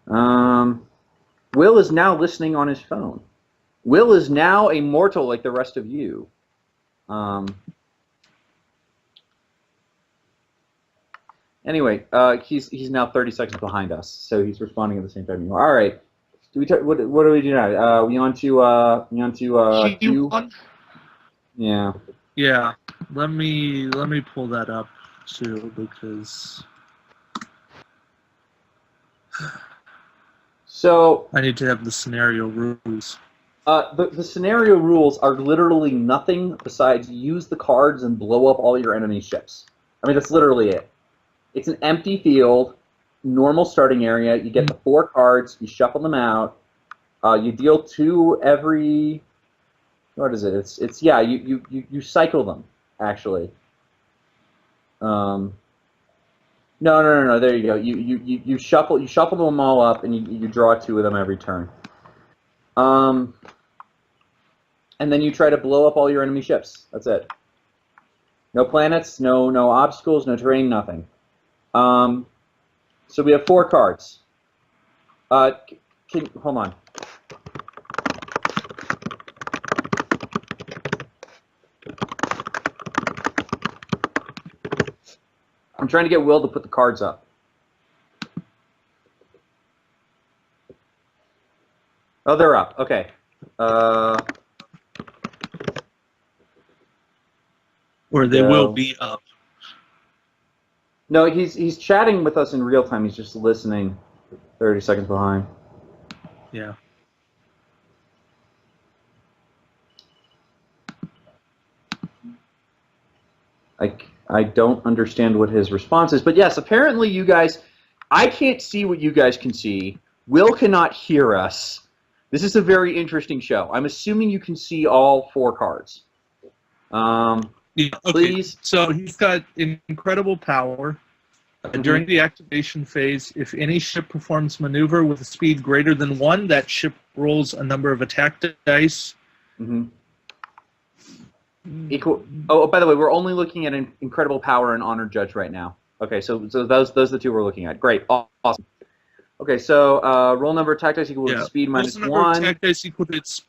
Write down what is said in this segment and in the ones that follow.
Will is now listening on his phone. Will is now a mortal like the rest of you. Anyway, he's now 30 seconds behind us, so he's responding at the same time you are. All right. What do we do now? We on to Q? Yeah. Yeah. Let me pull that up too, because so I need to have the scenario rules. The scenario rules are literally nothing besides use the cards and blow up all your enemy ships. I mean, that's literally it. It's an empty field, normal starting area. You get the 4 cards, you shuffle them out. You deal 2 every. What is it? It's yeah. You cycle them actually. No. There you go. You shuffle them all up, and you draw 2 of them every turn. And then you try to blow up all your enemy ships. That's it. No planets, no obstacles, no terrain, nothing. So we have 4 cards. Hold on. I'm trying to get Will to put the cards up. Oh, they're up. Okay. Or they will be up. No, he's chatting with us in real time. He's just listening 30 seconds behind. Yeah. I don't understand what his response is, but yes, apparently you guys, I can't see what you guys can see. Will cannot hear us. This is a very interesting show. I'm assuming you can see all 4 cards. Yeah, okay. Please. So he's got incredible power. During the activation phase, if any ship performs maneuver with a speed greater than 1, that ship rolls a number of attack dice. Equal. Oh, by the way, we're only looking at an incredible power and honored judge right now. Okay, so those are the 2 we're looking at. Great, awesome. Okay, so roll number attack dice equal to speed minus 1. Attack dice equal to its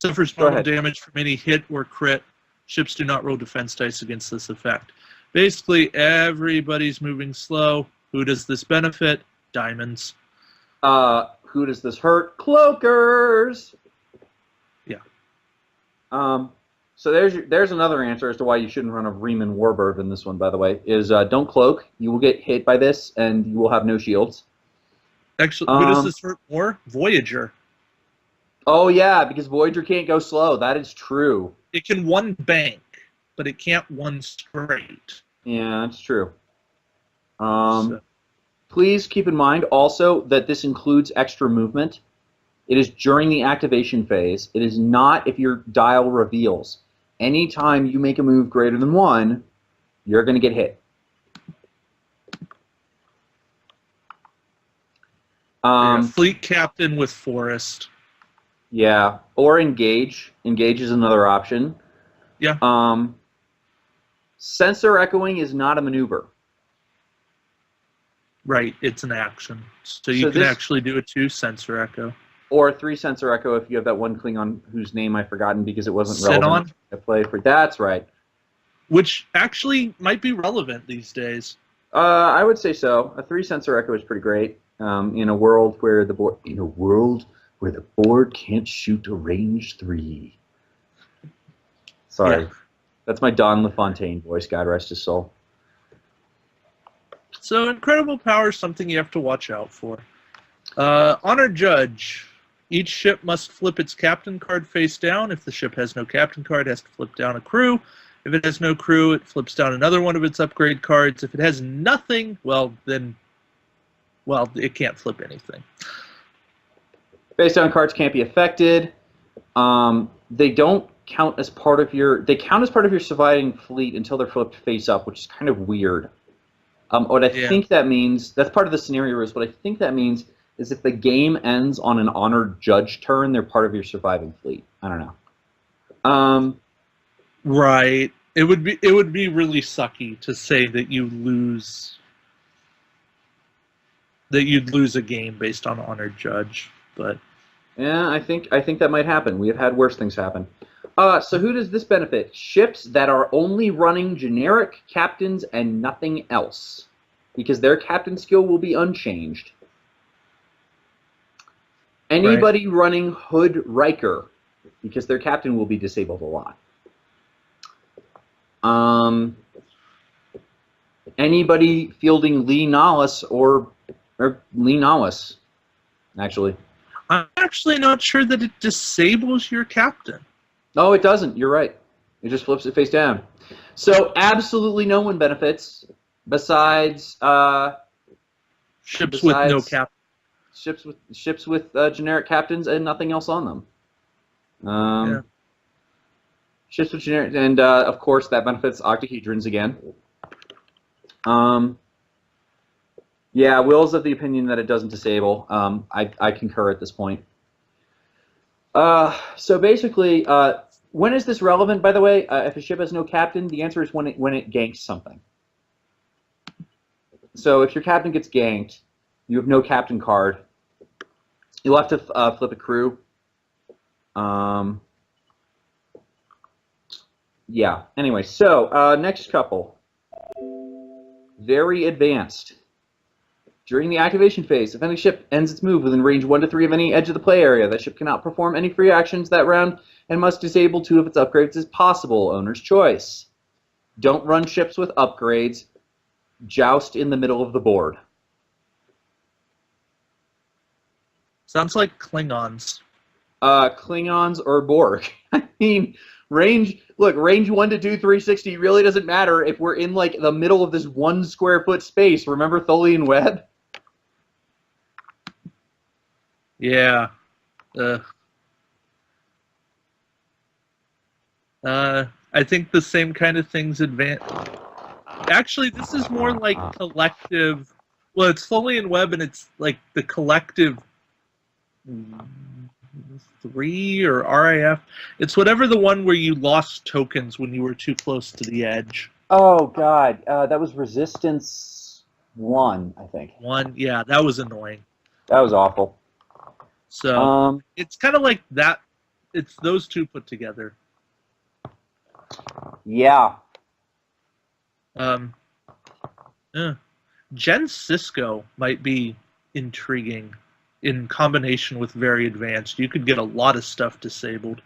suffers normal damage from any hit or crit. Ships do not roll defense dice against this effect. Basically, everybody's moving slow. Who does this benefit? Diamonds. Who does this hurt? Cloakers. Yeah. So there's another answer as to why you shouldn't run a Riemann Warbird in this one, by the way, is don't cloak. You will get hit by this, and you will have no shields. Actually, who does this hurt more? Voyager. Oh, yeah, because Voyager can't go slow. That is true. It can 1 bank, but it can't 1 straight. Yeah, that's true. Please keep in mind also that this includes extra movement. It is during the activation phase. It is not if your dial reveals. Anytime you make a move greater than 1, you're going to get hit. Fleet captain with forest. Yeah, or engage. Engage is another option. Yeah. Sensor echoing is not a maneuver. Right, it's an action. So you can actually do a 2 sensor echo. Or a 3 sensor echo if you have that one Klingon whose name I've forgotten because it wasn't relevant. Sinon? I play for that's right. Which actually might be relevant these days. I would say so. A 3 sensor echo is pretty great. In a world where the board can't shoot a range 3. Sorry. Yeah. That's my Don LaFontaine voice, God rest his soul. So incredible power is something you have to watch out for. Honored Judge. Each ship must flip its captain card face down. If the ship has no captain card, it has to flip down a crew. If it has no crew, it flips down another one of its upgrade cards. If it has nothing, well, it can't flip anything. Face down cards can't be affected. They don't count as part of your. They count as part of your surviving fleet until they're flipped face up, which is kind of weird. What I think that means, that's part of the scenario rules. What I think that means is if the game ends on an honored judge turn, they're part of your surviving fleet. I don't know. Right. It would be really sucky to say that you lose. that you'd lose a game based on Honored Judge, but yeah, I think that might happen. We have had worse things happen. So who does this benefit? Ships that are only running generic captains and nothing else, because their captain skill will be unchanged. Anybody running Hood Riker, because their captain will be disabled a lot. Anybody fielding Lee Nahus or Lee Nahus, actually. I'm actually not sure that it disables your captain. No, it doesn't. You're right. It just flips it face down. So absolutely no one benefits besides ships with no captain. Ships with generic captains and nothing else on them. Yeah. Ships with generic, and of course that benefits octahedrons again. Yeah, Will's of the opinion that it doesn't disable. I concur at this point. So basically, when is this relevant, by the way? If a ship has no captain, the answer is when it ganks something. So if your captain gets ganked, you have no captain card. You'll have to flip a crew. Yeah, anyway, so next couple. Very advanced. During the activation phase, if any ship ends its move within range 1 to 3 of any edge of the play area, that ship cannot perform any free actions that round and must disable 2 of its upgrades as possible. Owner's choice. Don't run ships with upgrades. Joust in the middle of the board. Sounds like Klingons. Klingons or Borg. I mean, range 1 to 2, 360 really doesn't matter if we're in like the middle of this 1 square foot space. Remember Tholian Web? Yeah. I think the same kind of things advance. Actually, this is more like collective. Well, it's Tholian Web, and it's like the collective 3 or RIF. It's whatever the one where you lost tokens when you were too close to the edge. Oh God, that was Resistance 1, I think. 1, yeah, that was annoying. That was awful. So it's kind of like that. It's those two put together. Yeah. Gen Cisco might be intriguing in combination with very advanced. You could get a lot of stuff disabled.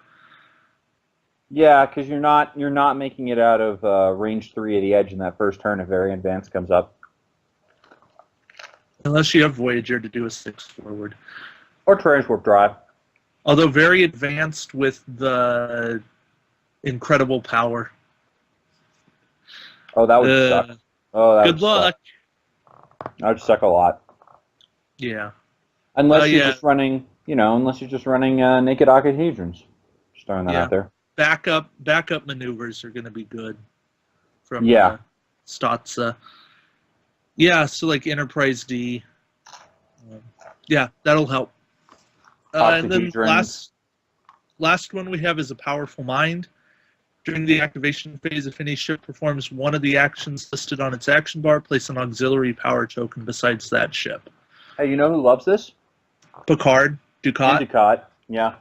Yeah, because you're not making it out of range 3 of the edge in that first turn if very advanced comes up. Unless you have Voyager to do a 6 forward. Or Transwarp Drive. Although very advanced with the incredible power. Oh, that would suck. Oh, that good luck. That would suck a lot. Yeah. Unless you're just running, unless you're just running naked octahedrons. Just throwing that out there. Backup maneuvers are going to be good. From Stotza. Yeah, so like Enterprise D. Yeah, that'll help. And then last one we have is a Powerful Mind. During the activation phase, if any ship performs one of the actions listed on its action bar, place an auxiliary power token besides that ship. Hey, you know who loves this? Picard, Dukat. And Dukat, yeah.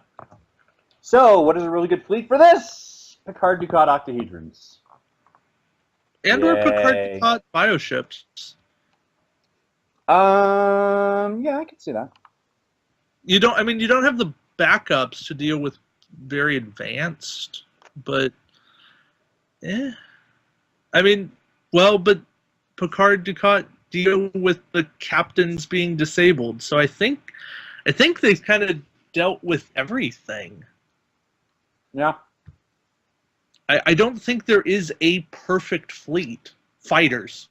So, what is a really good fleet for this? Picard, Dukat, octahedrons. And or Picard, Dukat bioships. Yeah, I can see that. You don't have the backups to deal with very advanced, but but Picard, Dukat deal with the captains being disabled. So I think they've kind of dealt with everything. Yeah. I don't think there is a perfect fleet. Fighters.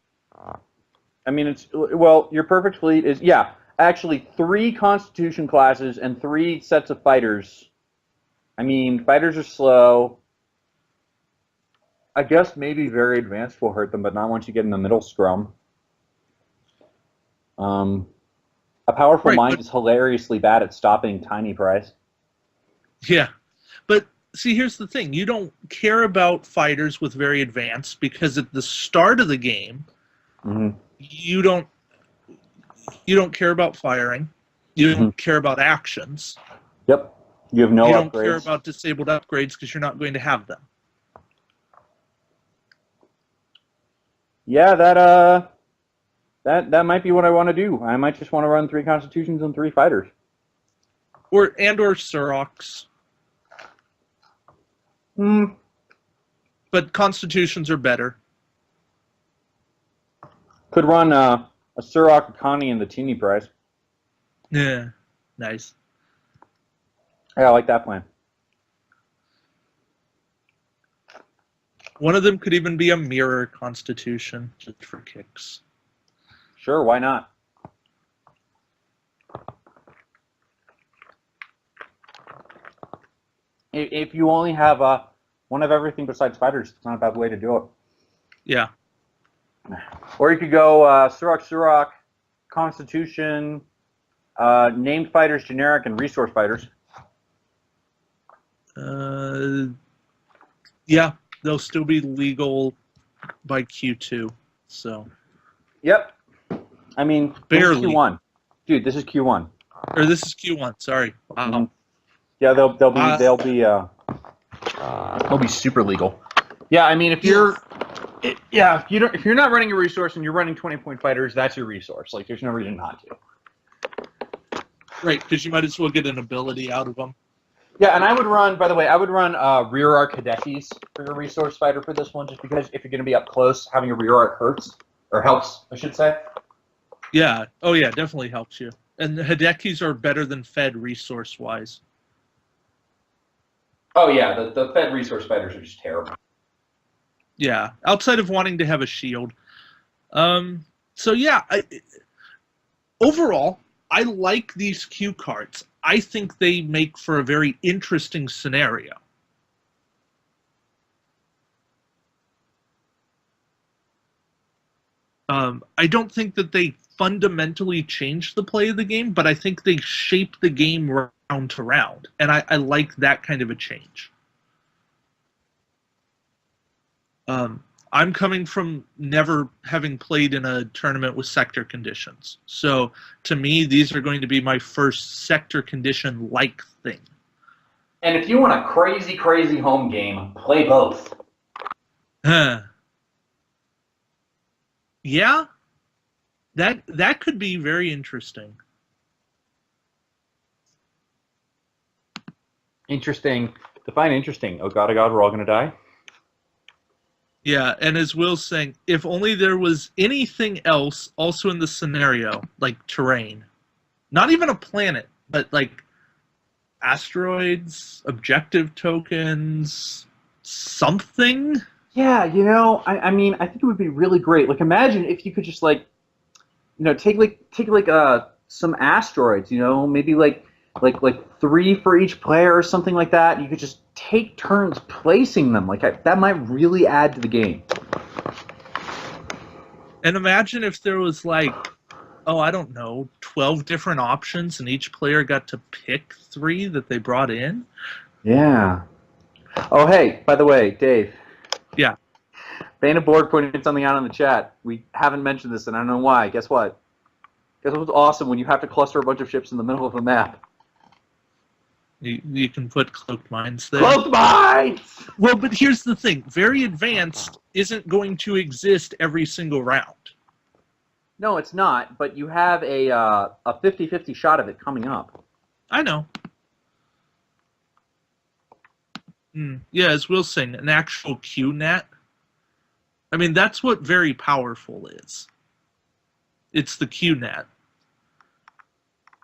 I mean, your perfect fleet is, actually 3 Constitution classes and 3 sets of fighters. I mean, fighters are slow. I guess maybe very advanced will hurt them, but not once you get in the middle scrum. A Powerful Mind is hilariously bad at stopping Tiny Price. Yeah, but see, here's the thing. You don't care about fighters with very advanced because at the start of the game, You don't care about firing. You don't care about actions. Yep. You have no You upgrades. don't care about disabled upgrades because you're not going to have them. Yeah, that might be what I want to do. I might just want to run 3 Constitutions and 3 Fighters. Or Surocs. But Constitutions are better. Could run a Surok, Connie, and the Teeny Prize. Yeah, nice. Yeah, I like that plan. One of them could even be a mirror Constitution, just for kicks. Sure, why not? If you only have one of everything besides fighters, it's not a bad way to do it. Yeah. Or you could go Surok, Constitution, named fighters, generic, and resource fighters. Yeah, they'll still be legal by Q2. So. Yep. I mean, barely. This is Q1, dude. This is Q1. Or this is Q1. Sorry. Wow. Yeah, they'll be super legal. Yeah, I mean, if you're if you're not running a resource and you're running 20-point fighters, that's your resource. Like, there's no reason not to. Right, because you might as well get an ability out of them. Yeah, and I would run, by the way, rear arc Hadeshis for your resource fighter for this one, just because if you're going to be up close, having a rear arc hurts, or helps, I should say. Yeah, oh yeah, definitely helps you. And the Hidekis are better than Fed resource-wise. Oh yeah, the Fed resource fighters are just terrible. Yeah, outside of wanting to have a shield. So yeah, overall, I like these Q cards. I think they make for a very interesting scenario. I don't think that they fundamentally change the play of the game, but I think they shape the game round to round, and I like that kind of a change. I'm coming from never having played in a tournament with sector conditions. So to me, these are going to be my first sector condition-like thing. And if you want a crazy, crazy home game, play both. Yeah, that could be very interesting. Interesting. Define interesting. Oh god, we're all going to die? Yeah, and as Will's saying, if only there was anything else also in the scenario, like terrain. Not even a planet, but like asteroids, objective tokens, something. Yeah, you know, I mean, I think it would be really great. Like, imagine if you could just, like, you know, take some asteroids, you know, maybe like 3 for each player or something like that. You could just take turns placing them. Like, that might really add to the game. And imagine if there was, like, oh, I don't know, 12 different options and each player got to pick 3 that they brought in. Yeah. Oh, hey, by the way, Dave. Yeah. Bane of Borg pointed something out in the chat. We haven't mentioned this, and I don't know why. Guess what? Guess what's awesome when you have to cluster a bunch of ships in the middle of a map? You can put Cloaked Mines there. Cloaked Mines! Well, but here's the thing. Very Advanced isn't going to exist every single round. No, it's not, but you have a 50-50 shot of it coming up. I know. Yeah, as Will's saying, an actual Q-net. I mean, that's what very powerful is. It's the Q-net.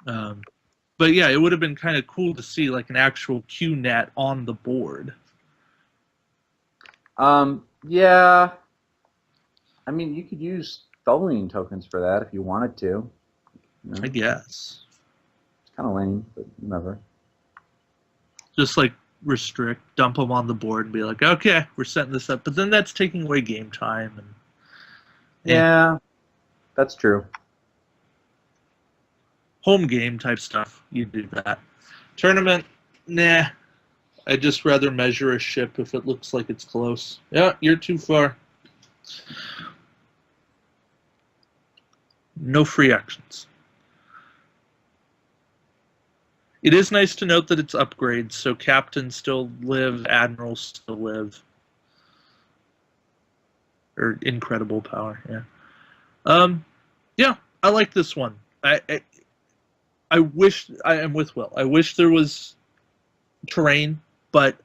But yeah, it would have been kind of cool to see like an actual Q-net on the board. Yeah. I mean, you could use Tholian tokens for that if you wanted to. You know? I guess. It's kind of lame, but whatever. Just like restrict, dump them on the board and be like, okay, we're setting this up. But then that's taking away game time. And yeah, that's true. Home game type stuff, you do that. Tournament, nah. I'd just rather measure a ship if it looks like it's close. Yeah, you're too far. No free actions. It is nice to note that it's upgrades, so captains still live, admirals still live. Or incredible power, yeah. Yeah, I like this one. I wish, I am with Will, I wish there was terrain, but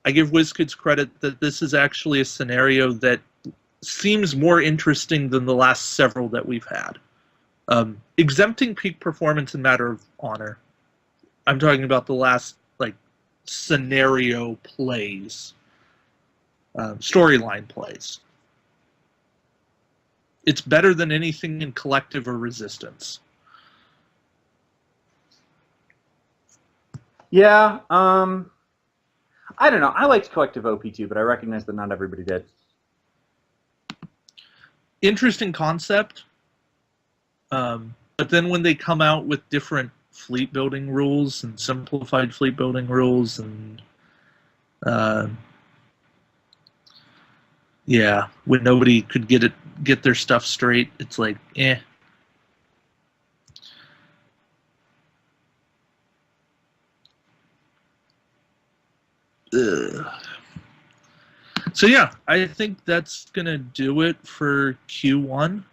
I give WizKids credit that this is actually a scenario that seems more interesting than the last several that we've had. Exempting peak performance and Matter of Honor. I'm talking about the last, like, scenario plays. Storyline plays. It's better than anything in Collective or Resistance. Yeah, I don't know. I liked Collective OP2, but I recognize that not everybody did. Interesting concept. But then when they come out with different fleet building rules and simplified fleet building rules and yeah, when nobody could get their stuff straight, it's like, eh. Ugh. So yeah, I think that's gonna do it for Q1.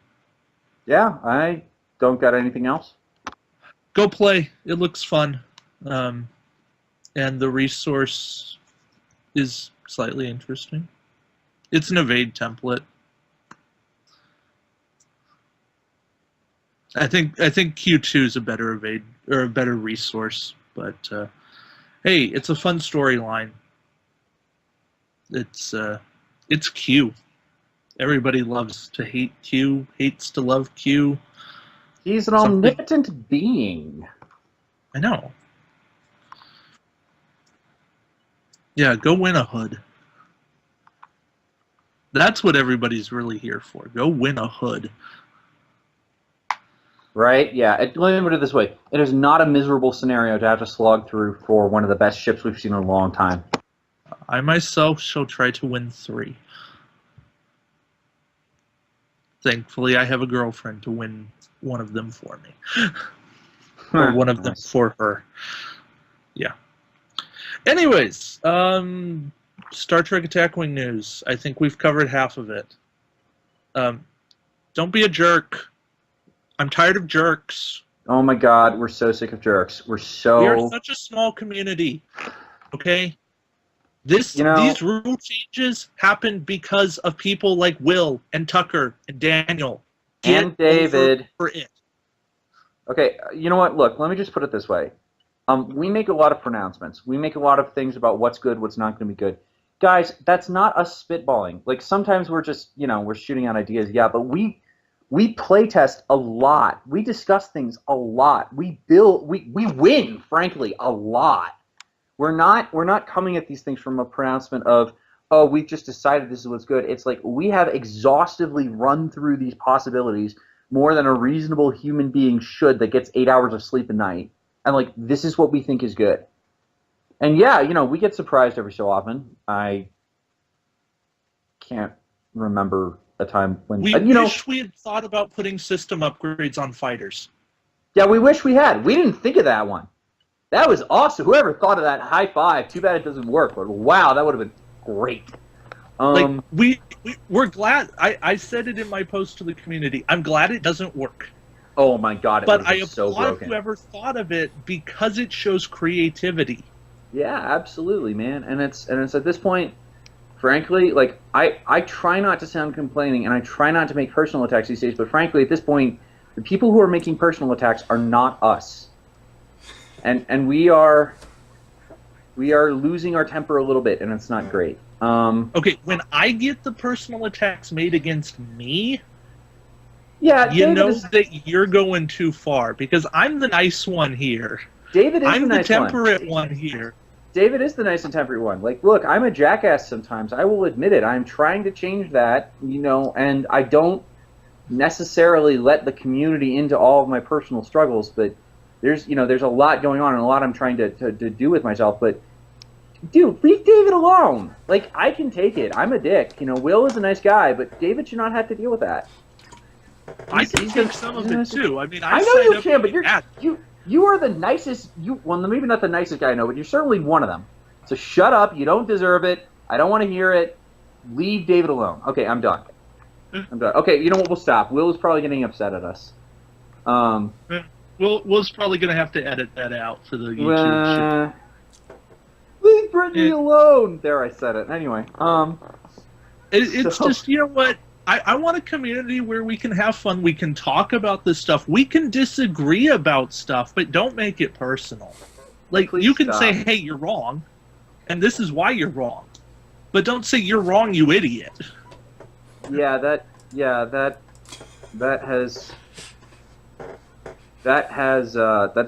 Yeah, I don't got anything else. Go play. It looks fun. And the resource is slightly interesting. It's an evade template. I think Q2 is a better evade or a better resource, but hey, it's a fun storyline. It's Q. Everybody loves to hate Q, hates to love Q. He's an omnipotent being. I know. Yeah, go win a hood. That's what everybody's really here for. Go win a hood. Right? Yeah. Let me put it this way. It is not a miserable scenario to have to slog through for one of the best ships we've seen in a long time. I myself shall try to win 3. Thankfully, I have a girlfriend to win one of them for me. Or one of them for her. Yeah. Anyways, Star Trek Attack Wing news. I think we've covered half of it. Don't be a jerk. I'm tired of jerks. Oh my god, we're so sick of jerks. We are such a small community. Okay? These rule changes happened because of people like Will and Tucker and Daniel. And David. For it. Okay, you know what? Look, let me just put it this way. We make a lot of pronouncements. We make a lot of things about what's good, what's not going to be good. Guys, that's not us spitballing. Like, sometimes we're just, we're shooting out ideas, yeah, but we play test a lot. We discuss things a lot. We win, frankly, a lot. We're not coming at these things from a pronouncement of, oh, we've just decided this is what's good. It's like we have exhaustively run through these possibilities more than a reasonable human being should that gets 8 hours of sleep a night. And, like, this is what we think is good. And, yeah, we get surprised every so often. I can't remember a time when... We wish we had thought about putting system upgrades on fighters. Yeah, we wish we had. We didn't think of that one. That was awesome. Whoever thought of that, high five. Too bad it doesn't work. But wow, that would have been great. We're glad. I said it in my post to the community. I'm glad it doesn't work. Oh my god, it but I so applaud broken. Whoever thought of it because it shows creativity. Yeah, absolutely, man. And it's at this point, frankly, like I try not to sound complaining and I try not to make personal attacks these days, but frankly, at this point, the people who are making personal attacks are not us. And we are losing our temper a little bit, and it's not great. Okay, when I get the personal attacks made against me, yeah, you know that you're going too far because I'm the nice one here. David is I'm the nice temperate one here. David is the nice and temperate one. Like, look, I'm a jackass sometimes. I will admit it. I'm trying to change that, and I don't necessarily let the community into all of my personal struggles, but there's a lot going on and a lot I'm trying to do with myself, but dude, leave David alone. Like, I can take it. I'm a dick. Will is a nice guy, but David should not have to deal with that. I can take some of it too. I mean, I know you can, but You are the nicest. Well, maybe not the nicest guy I know, but you're certainly one of them. So shut up. You don't deserve it. I don't want to hear it. Leave David alone. Okay, I'm done. I'm done. Okay, you know what? We'll stop. Will is probably getting upset at us. Will's probably going to have to edit that out for the YouTube shit. Leave Brittany alone. There, I said it. Anyway, it's just, you know what? I want a community where we can have fun. We can talk about this stuff. We can disagree about stuff, but don't make it personal. Like, you can say, hey, you're wrong, and this is why you're wrong. But don't say you're wrong, you idiot. That's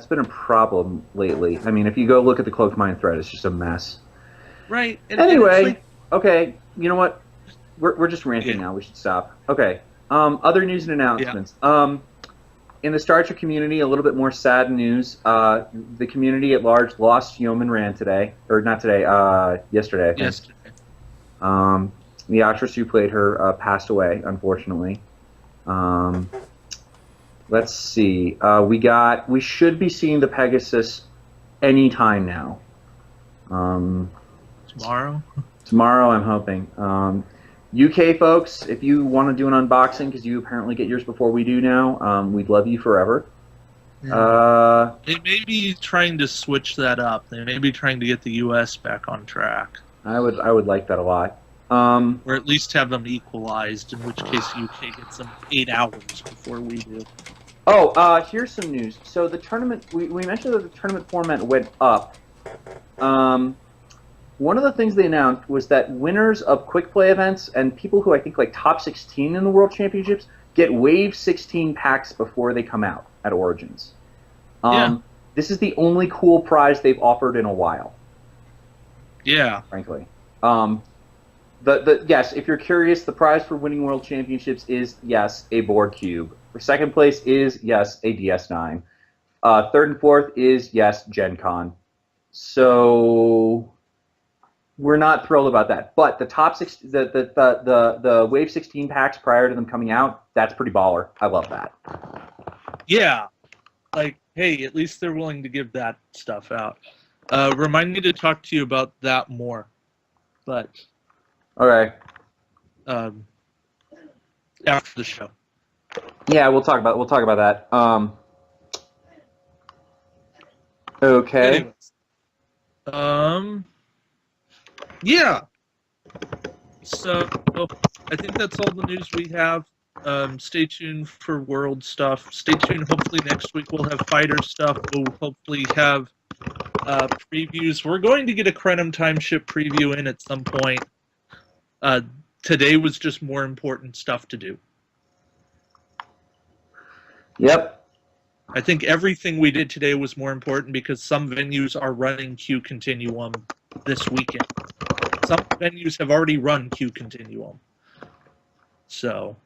been a problem lately. I mean, if you go look at the Cloaked Mind thread, it's just a mess. Right. Anyway, okay, you know what? We're just ranting now. We should stop. Okay. Other news and announcements. Yeah. In the Star Trek community, a little bit more sad news. The community at large lost Yeoman Rand today, or not today. Yesterday. I think. Yesterday. The actress who played her passed away, unfortunately. Let's see. We should be seeing the Pegasus anytime now. Tomorrow? Tomorrow, I'm hoping. UK folks, if you want to do an unboxing, because you apparently get yours before we do now, we'd love you forever. Yeah. They may be trying to switch that up. They may be trying to get the US back on track. I would like that a lot. Or at least have them equalized, in which case UK gets them 8 hours before we do. Oh, here's some news. So the tournament, we mentioned that the tournament format went up. One of the things they announced was that winners of quick play events and people who I think like top 16 in the World Championships get Wave 16 packs before they come out at Origins. This is the only cool prize they've offered in a while. Yeah. Frankly. Yes, if you're curious, the prize for winning World Championships is, yes, a Borg Cube. For second place is, yes, a DS9. Third and fourth is, yes, Gen Con. So we're not thrilled about that. But the top the Wave 16 packs prior to them coming out, that's pretty baller. I love that. Yeah. Like, hey, at least they're willing to give that stuff out. Remind me to talk to you about that more. But okay. After the show. Yeah, we'll talk about that. Okay. Anyways. Yeah. So I think that's all the news we have. Stay tuned for World stuff. Stay tuned. Hopefully next week we'll have fighter stuff. We'll hopefully have previews. We're going to get a Krenim Timeship preview in at some point. Today was just more important stuff to do. Yep. I think everything we did today was more important because some venues are running Q-Continuum this weekend. Some venues have already run Q-Continuum. So,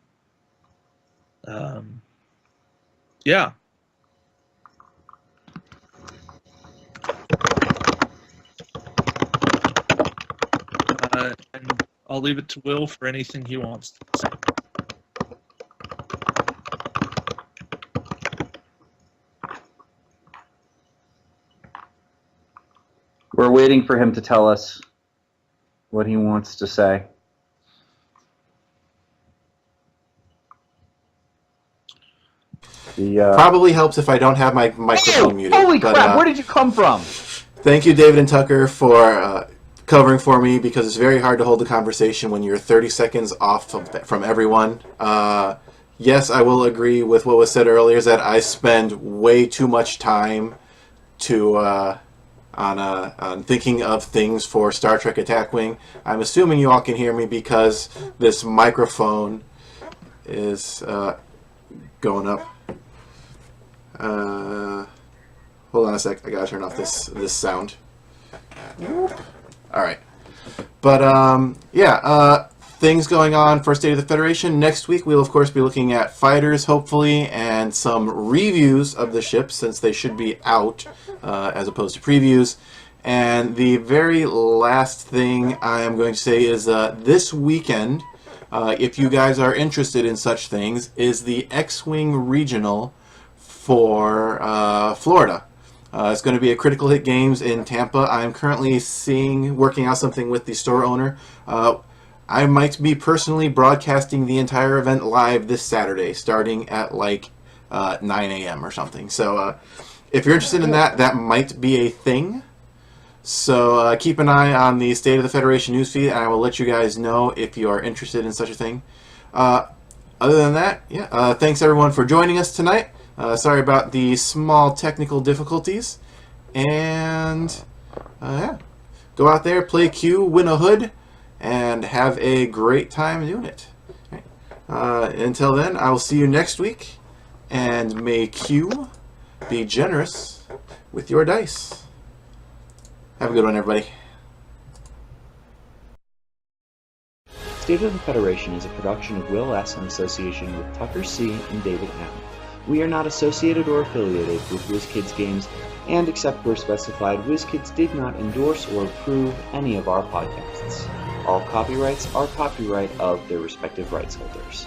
yeah. And I'll leave it to Will for anything he wants to say. We're waiting for him to tell us what he wants to say. Probably helps if I don't have my microphone muted. Holy crap, where did you come from? Thank you, David and Tucker, for covering for me, because it's very hard to hold a conversation when you're 30 seconds off from everyone. Yes, I will agree with what was said earlier, is that I spend way too much time on thinking of things for Star Trek Attack Wing. I'm assuming you all can hear me because this microphone is going up. Hold on a sec. I gotta turn off this sound. All right. But yeah, things going on for State of the Federation. Next week we'll of course be looking at fighters, hopefully, and some reviews of the ships, since they should be out as opposed to previews. And the very last thing I am going to say is this weekend, if you guys are interested in such things, is the X-Wing Regional for Florida. It's going to be at Critical Hit Games in Tampa. I'm currently working out something with the store owner. I might be personally broadcasting the entire event live this Saturday, starting at like 9 a.m. or something. So if you're interested in that, that might be a thing. So keep an eye on the State of the Federation newsfeed, and I will let you guys know if you are interested in such a thing. Other than that, yeah, thanks everyone for joining us tonight. Sorry about the small technical difficulties. And yeah, go out there, play Q, win a hood, and have a great time doing it. Until then, I will see you next week, and may Q be generous with your dice. Have a good one, everybody. State of the Federation is a production of Will S. in association with Tucker C. and David M. We are not associated or affiliated with WizKids Games, and except where specified, WizKids did not endorse or approve any of our podcasts. All copyrights are copyright of their respective rights holders.